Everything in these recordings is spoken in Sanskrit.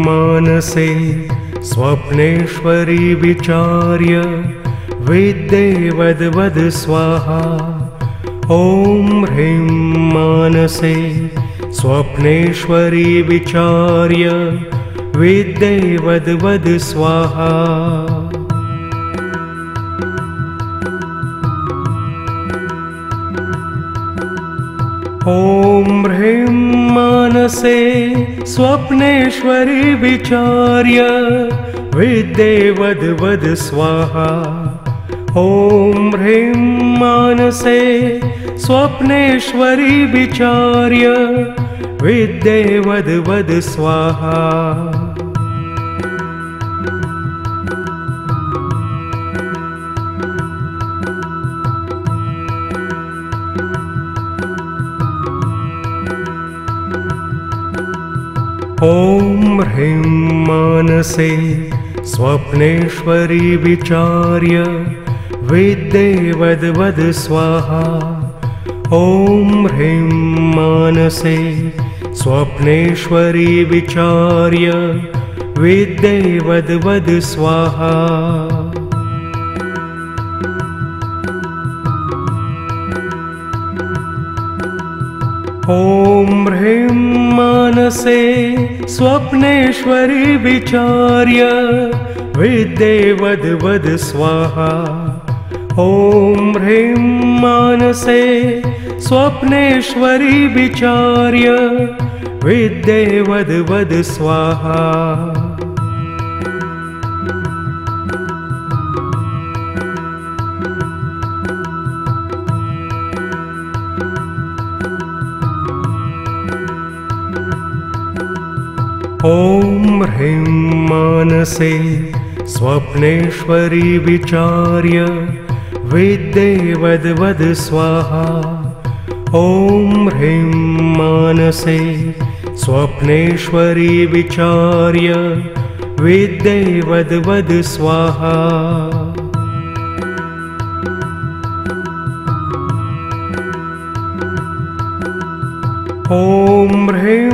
मानसे स्वप्नेश्वरी विचार्य विद्ये वद वद स्वाहा। ॐ ह्रीं मानसे स्वप्नेश्वरी विचार्य विद्ये वद वद स्वाहा। ॐ ह्रीं मानसे स्वप्नेश्वरी विचार्य विद्ये वद वद स्वाहा। ॐ ह्रीं मानसे स्वप्नेश्वरी विचार्य विद्ये वद वद स्वाहा। ॐ ह्रीं मानसे स्वप्नेश्वरी विचार्य विद्ये वद वद स्वाहा। ॐ ह्रीं मानसे स्वप्नेश्वरी विचार्य विद्ये वद वद स्वाहा। ॐ ह्रीं मानसे स्वप्नेश्वरी विचार्य विद्ये वद वद स्वाहा। ॐ ह्रीं मानसे स्वप्नेश्वरी विचार्य विद्ये वद वद स्वाहा। ॐ ह्रीं मानसे स्वप्नेश्वरी विचार्य विद्ये वद वद स्वाहा। ॐ ह्रीं मानसे स्वप्नेश्वरी विचार्य विद्ये वद वद स्वाहा। ॐ ह्रीं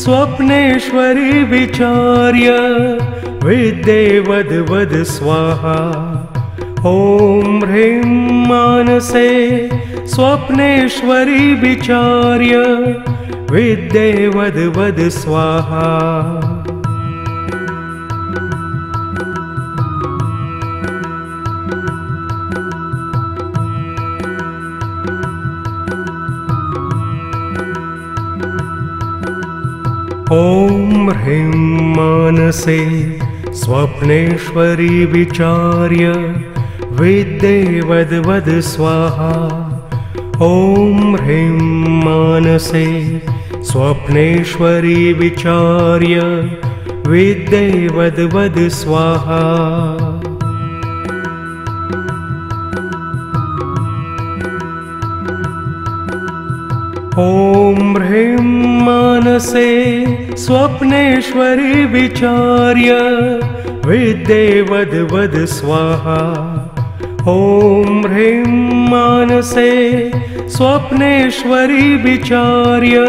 मानसे स्वप्नेश्वरी विचार्य विद्ये वद वद स्वाहा। ॐ ह्रीं मानसे स्वप्नेश्वरी विचार्य विद्ये वद वद स्वाहा। ॐ ह्रीं मानसे स्वप्नेश्वरी विचार्य विद्ये वद वद स्वाहा। ॐ ह्रीं मानसे स्वप्नेश्वरी विचार्य विद्ये वद वद स्वाहा। ॐ ह्रीं मानसे स्वप्नेश्वरी विचार्य विद्ये वद वद स्वाहा। ॐ ह्रीं मानसे स्वप्नेश्वरी विचार्य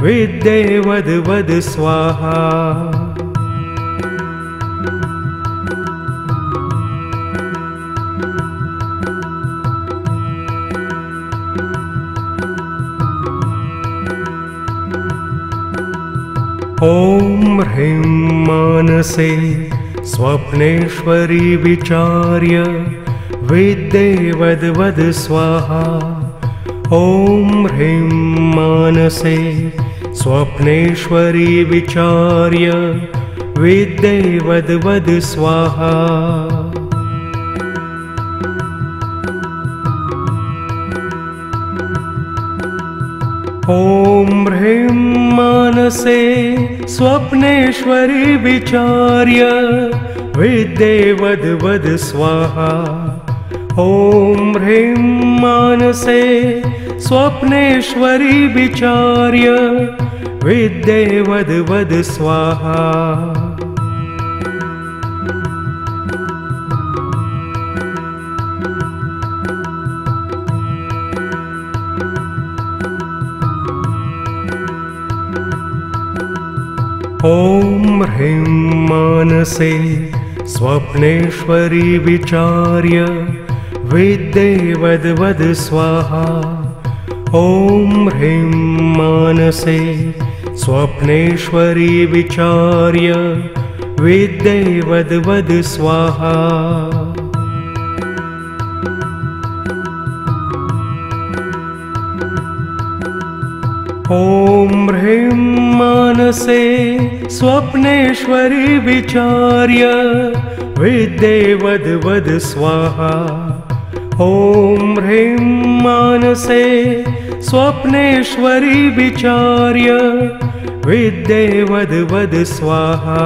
विद्ये वद वद स्वाहा। ॐ ह्रीं मानसे स्वप्नेश्वरी विचार्य विद्ये वद वद स्वाहा। ॐ ह्रीं मानसे स्वप्नेश्वरी विचार्य विद्ये वद वद स्वाहा। ॐ ह्रीं मानसे स्वप्नेश्वरी विचार्य विद्ये वद वद स्वाहा। ॐ ह्रीं मानसे स्वप्नेश्वरी विचार्य विद्ये वद वद स्वाहा। ॐ ॐ ह्रीं मानसे स्वप्नेश्वरी विचार्य विद्ये वद वद स्वाहा। ॐ ह्रीं मानसे स्वप्नेश्वरी विचार्य विद्ये वद वद स्वाहा। ॐ ह्रीं मानसे स्वप्नेश्वरी विचार्य विद्ये वद वद स्वाहा। ॐ ह्रीं मानसे स्वप्नेश्वरी विचार्य विद्ये वद वद स्वाहा।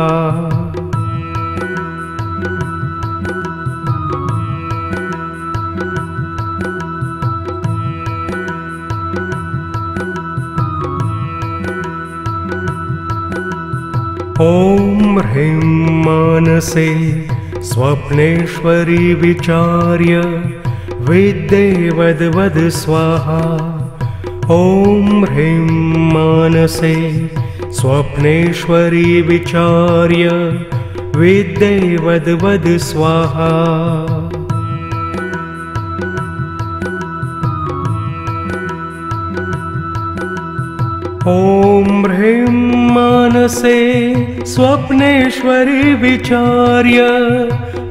ॐ ह्रीं मानसे स्वप्नेश्वरी विचार्य विद्ये वद वद स्वाहा। ॐ ह्रीं मानसे स्वप्नेश्वरी विचार्य विद्ये वद वद स्वाहा। ॐ ह्रीं मानसे स्वप्नेश्वरी विचार्य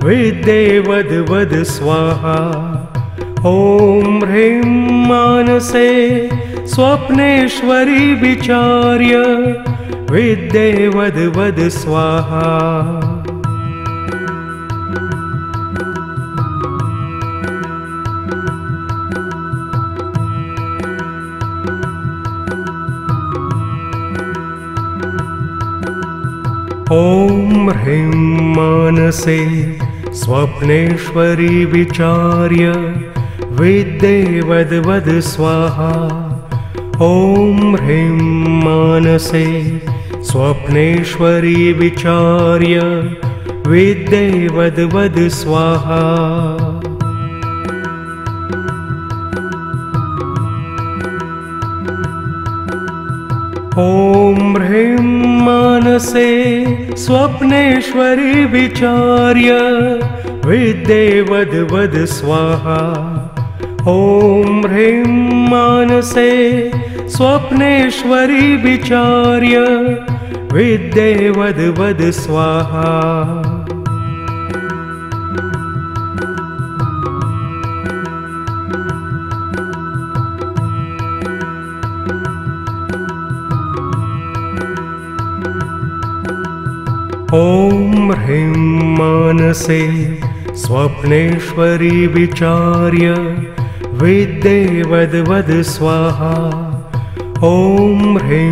विद्ये वद वद स्वाहा। ॐ ह्रीं मानसे स्वप्नेश्वरी विचार्य विद्ये वद वद स्वाहा। ॐ ह्रीं मानसे स्वप्नेश्वरी विचार्य विद्ये वद वद स्वाहा। ॐ ह्रीं मानसे स्वप्नेश्वरी विचार्य विद्ये वद वद स्वाहा। ॐ ह्रीं मानसे स्वप्नेश्वरी विचार्य विद्ये वद वद स्वाहा। ॐ ह्रीं मानसे स्वप्नेश्वरी विचार्य विद्ये वद वद स्वाहा। ॐ ह्रीं मानसे स्वप्नेश्वरी विचार्य विद्ये वद वद स्वाहा। ॐ ह्रीं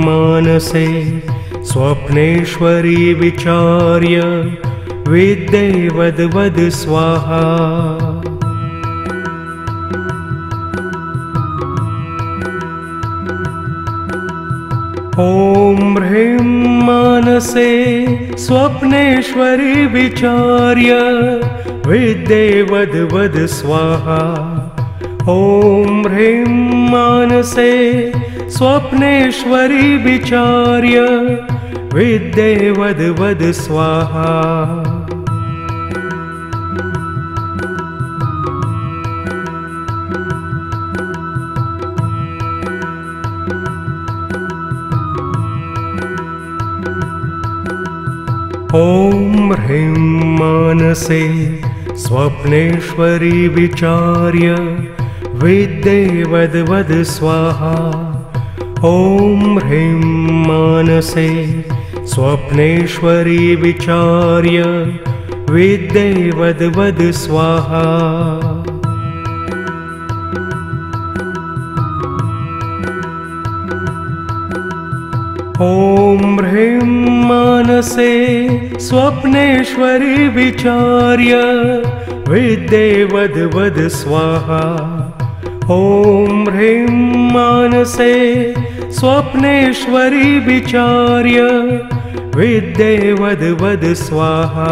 मानसे स्वप्नेश्वरी विचार्य विद्ये वद वद स्वाहा। ॐ ह्रीं मानसे स्वप्नेश्वरी विचार्य विद्ये वद वद स्वाहा। ॐ ह्रीं मानसे स्वप्नेश्वरी विचार्य विद्ये वद वद स्वाहा। ॐ ह्रीं मानसे स्वप्नेश्वरी विचार्य विद्ये वद वद स्वाहा। ॐ ह्रीं मानसे स्वप्नेश्वरी विचार्य विद्ये वद वद स्वाहा। ॐ ह्रीं मानसे स्वप्नेश्वरी विचार्य विद्ये वद वद स्वाहा। ॐ ह्रीं मानसे स्वप्नेश्वरी विचार्य विद्ये वद वद स्वाहा।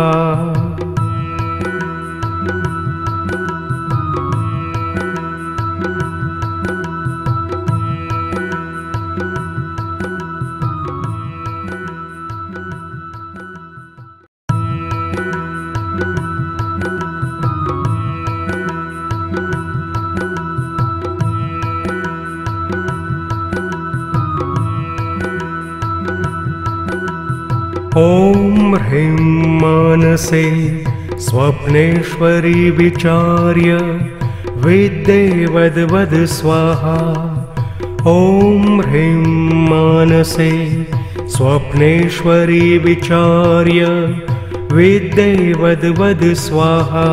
ह्रीं मानसे स्वप्नेश्वरी विचार्य विद्ये वद वद स्वाहा। ॐ ह्रीं मानसे स्वप्नेश्वरी विचार्य विद्ये वद वद स्वाहा।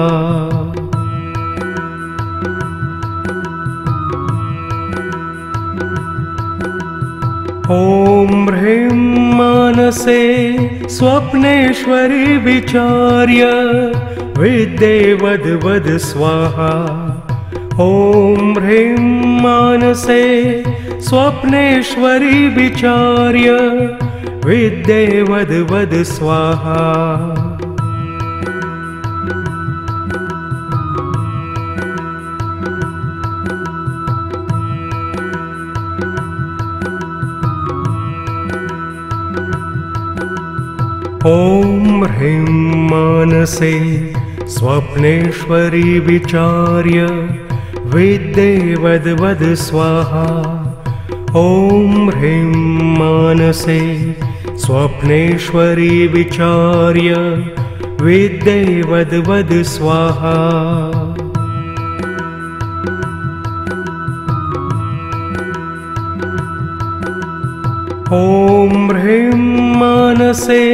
ॐ ह्रीं मानसे स्वप्नेश्वरी विचार्य विद्ये वद वद स्वाहा। ॐ ह्रीं मानसे स्वप्नेश्वरी विचार्य विद्ये वद वद स्वाहा। ॐ ह्रीं मानसे स्वप्नेश्वरी विचार्य विद्ये वद वद स्वाहा। ॐ ह्रीं मानसे स्वप्नेश्वरी विचार्य विद्ये वद वद स्वाहा। ॐ ह्रीं मानसे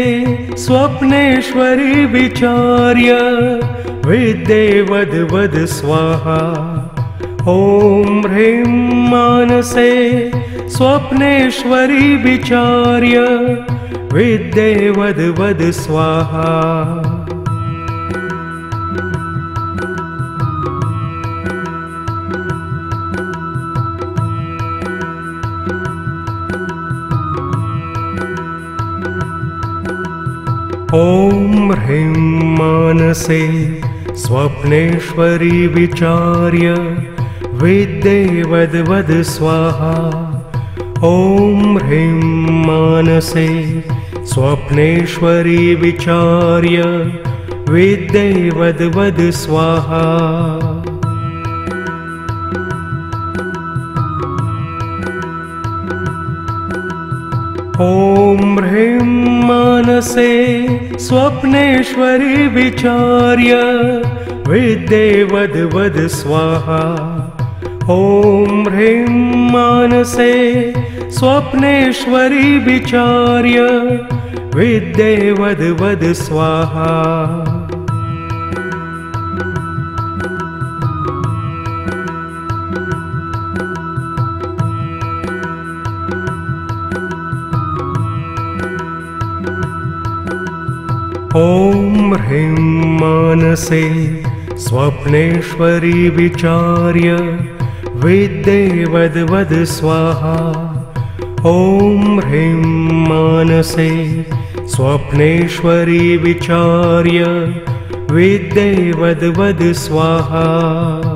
स्वप्नेश्वरी विचार्य विद्ये वद वद स्वाहा। ॐ ह्रीं मानसे स्वप्नेश्वरी विचार्य विद्ये वद वद स्वाहा। ॐ ह्रीं मानसे स्वप्नेश्वरी विचार्य विद्ये वद वद स्वाहा। ॐ ह्रीं मानसे स्वप्नेश्वरी विचार्य विद्ये वद वद स्वाहा। ॐ ह्रीं मानसे स्वप्नेश्वरी विचार्य विद्ये वद वद स्वाहा। ॐ ह्रीं मानसे स्वप्नेश्वरी विचार्य विद्ये वद वद स्वाहा। ॐ ह्रीं मानसे स्वप्नेश्वरी विचार्य विद्ये वद वद स्वाहा। ॐ ह्रीं मानसे स्वप्नेश्वरी विचार्य विद्ये वद वद स्वाहा।